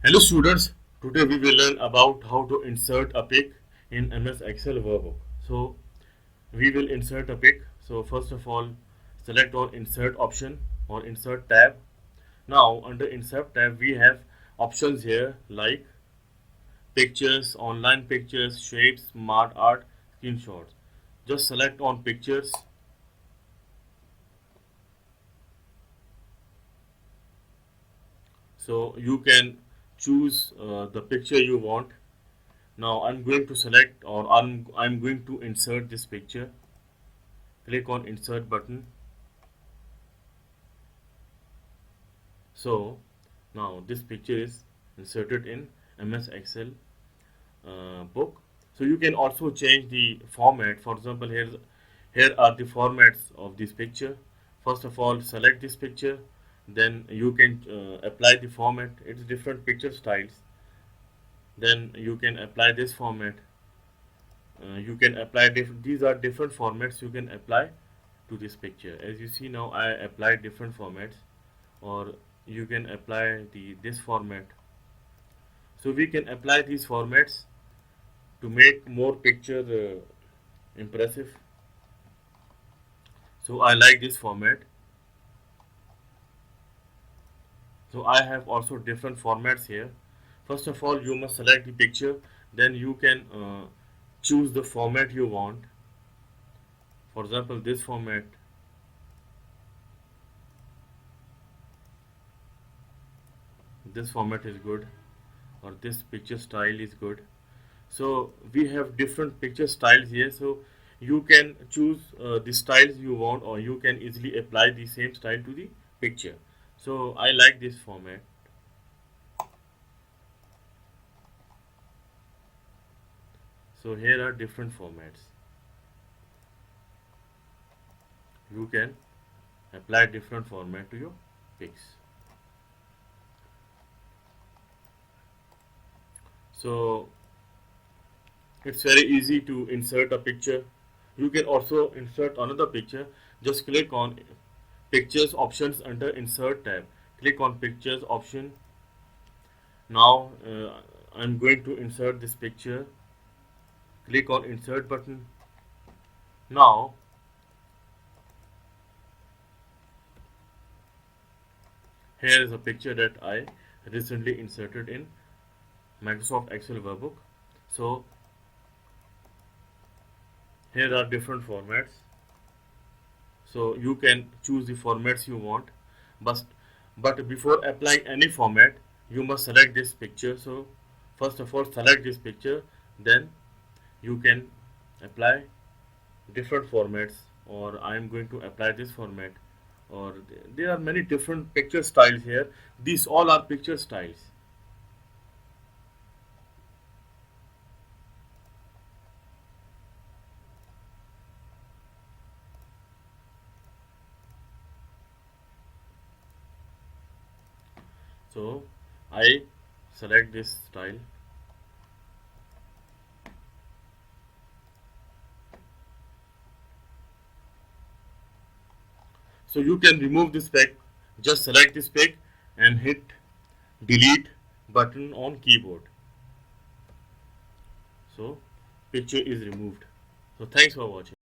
Hello students, today we will learn about how to insert a pic in MS Excel workbook. So we will insert a pic. So first of all, select on insert option or insert tab. Now under insert tab we have options here like pictures, online pictures, shapes, smart art, screenshots. Just select on pictures. So you can choose the picture you want. Now I'm going to select or I'm going to insert this picture. Click on insert button. So now this picture is inserted in MS Excel book. So you can also change the format. For example, here are the formats of this picture. First of all, select this picture, then you can apply the format. It's different picture styles. Then you can apply this format. You can apply these are different formats you can apply to this picture. As you see now, I applied different formats, or you can apply this format. So we can apply these formats to make more picture impressive. So I like this format. So I have also different formats here. First of all, you must select the picture, then you can choose the format you want. For example, this format. This format is good, or this picture style is good. So we have different picture styles here. So you can choose the styles you want, or you can easily apply the same style to the picture. So I like this format. So here are different formats. You can apply different format to your pics. So it's very easy to insert a picture. You can also insert another picture. Just click on pictures options under insert tab. Click on pictures option. Now I'm going to insert this picture. Click on insert button. Now here is a picture that I recently inserted in Microsoft Excel workbook. So here are different formats. So you can choose the formats you want, but before applying any format, you must select this picture. So first of all, select this picture, then you can apply different formats, or I am going to apply this format, or there are many different picture styles here. These all are picture styles. So I select this style. So you can remove this pic. Just select this pic and hit delete button on keyboard. So picture is removed. So thanks for watching.